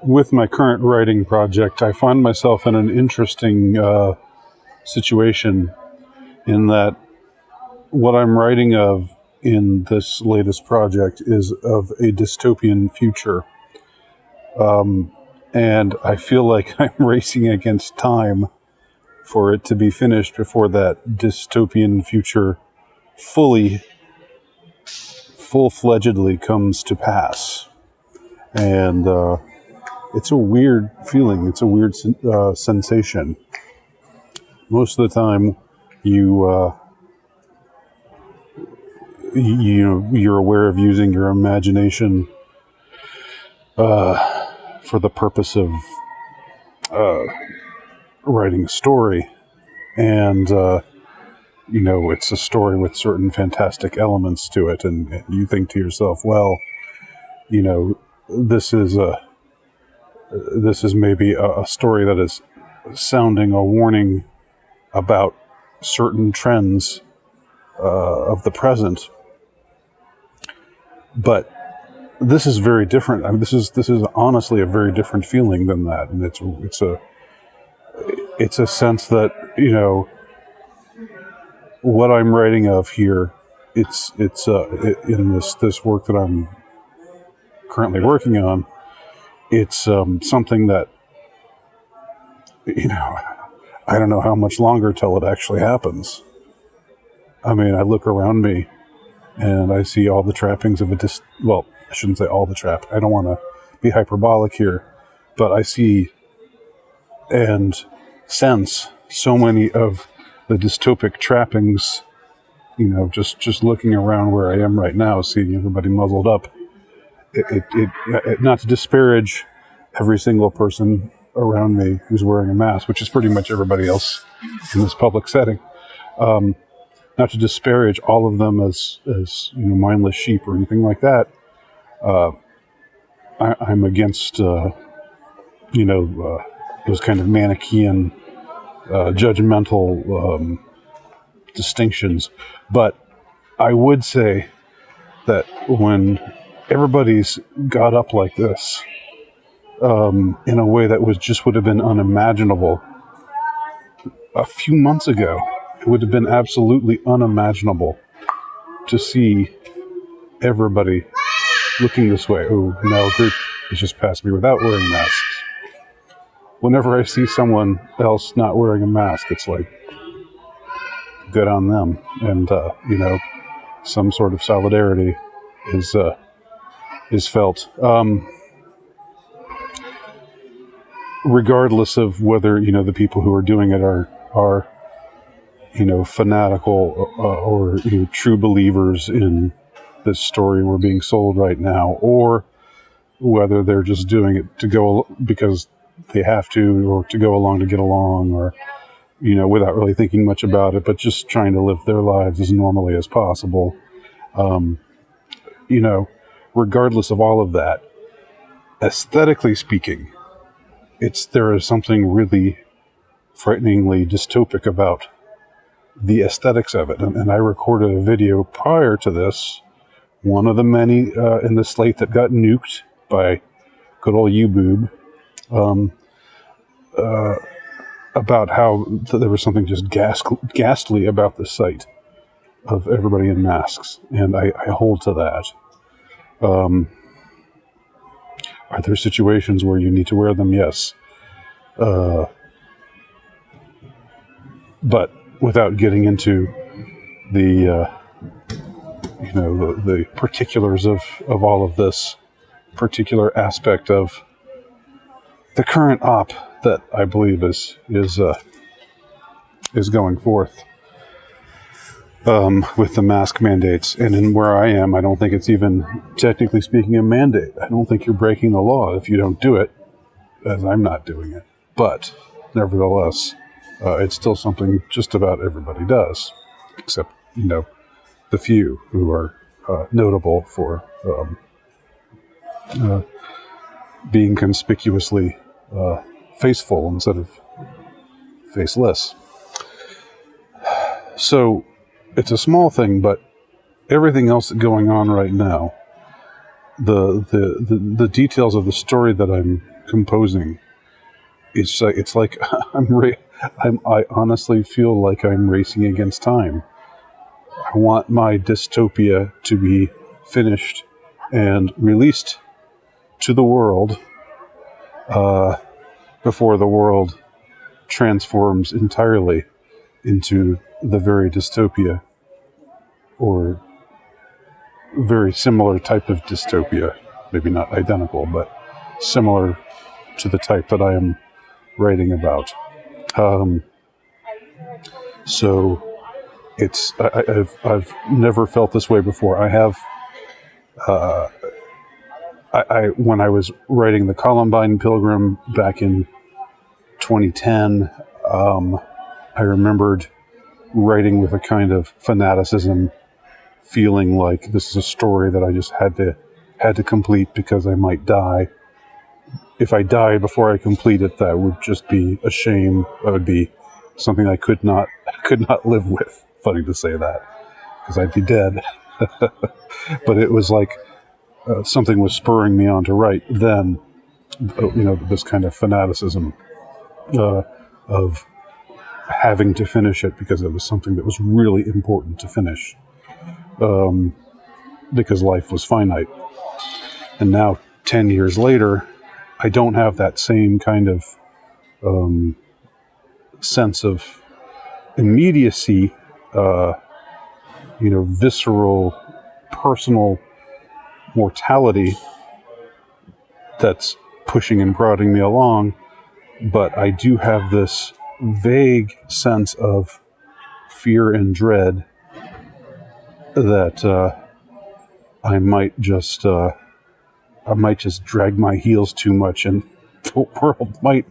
with my current writing project, I find myself in an interesting situation in that what I'm writing of in this latest project is of a dystopian future. And I feel like I'm racing against time for it to be finished before that dystopian future full-fledgedly comes to pass. And it's a weird feeling. It's a weird sensation. Most of the time, you're aware of using your imagination for the purpose of writing a story, and it's a story with certain fantastic elements to it, and you think to yourself, well, this is maybe a story that is sounding a warning about certain trends of the present. But this is very different. I mean, this is honestly a very different feeling than that, and it's a sense that what I'm writing of here. It's in this work that I'm currently working on. It's something that I don't know how much longer till it actually happens. I mean, I look around me and I see all the trappings of well, I shouldn't say all the I don't want to be hyperbolic here, but I see and sense so many of the dystopic trappings, just looking around where I am right now, seeing everybody muzzled up. It not to disparage every single person around me who's wearing a mask, which is pretty much everybody else in this public setting. Not to disparage all of them as mindless sheep or anything like that. I'm against those kind of Manichaean, judgmental distinctions. But I would say that when everybody's got up like this, in a way that would have been unimaginable a few months ago, it would have been absolutely unimaginable to see everybody looking this way. Oh, now a group has just passed me without wearing masks. Whenever I see someone else not wearing a mask, it's like, good on them. And, some sort of solidarity is felt. Regardless of whether, the people who are doing it are fanatical or true believers in this story we're being sold right now, or whether they're just doing it to go because they have to, or to go along to get along, or without really thinking much about it, but just trying to live their lives as normally as possible. Regardless of all of that, aesthetically speaking, there is something really frighteningly dystopic about the aesthetics of it. And I recorded a video prior to this, one of the many in the slate that got nuked by good old YouBoob, about how there was something just ghastly about the sight of everybody in masks. And I hold to that. Are there situations where you need to wear them? Yes. But without getting into the particulars of all of this particular aspect of the current op that I believe is going forth with the mask mandates. And in where I am, I don't think it's even, technically speaking, a mandate. I don't think you're breaking the law if you don't do it, as I'm not doing it. But nevertheless, it's still something just about everybody does, except, the few who are notable for being conspicuously faceful instead of faceless. So it's a small thing, but everything else going on right now, the details of the story that I'm composing. It's like I honestly feel like I'm racing against time. I want my dystopia to be finished and released to the world before the world transforms entirely into the very dystopia or very similar type of dystopia. Maybe not identical, but similar to the type that I am writing about. So I've never felt this way before. I have. When I was writing the Columbine Pilgrim back in 2010, I remembered writing with a kind of fanaticism, feeling like this is a story that I just had to complete because I might die. If I died before I complete it, that would just be a shame. That would be something I could not live with. Funny to say that, because I'd be dead. But it was like something was spurring me on to write then. This kind of fanaticism of having to finish it because it was something that was really important to finish, because life was finite. And now, 10 years later, I don't have that same kind of sense of immediacy, visceral, personal mortality that's pushing and prodding me along, but I do have this vague sense of fear and dread that I might just drag my heels too much, and the world might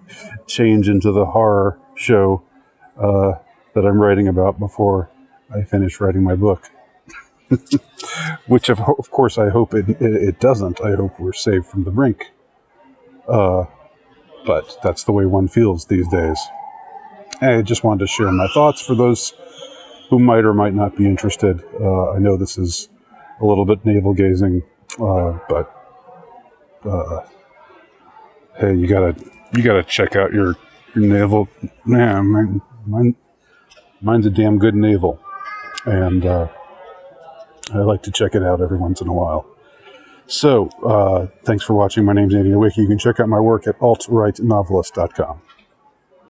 change into the horror show that I'm writing about before I finish writing my book. Which, of course, I hope it doesn't. I hope we're saved from the brink. But that's the way one feels these days. I just wanted to share my thoughts for those who might or might not be interested. I know this is a little bit navel-gazing, but hey, you gotta check out your navel. Man, mine's a damn good navel, and I like to check it out every once in a while. So, thanks for watching. My name's Andy Nowicki. You can check out my work at altrightnovelist.com.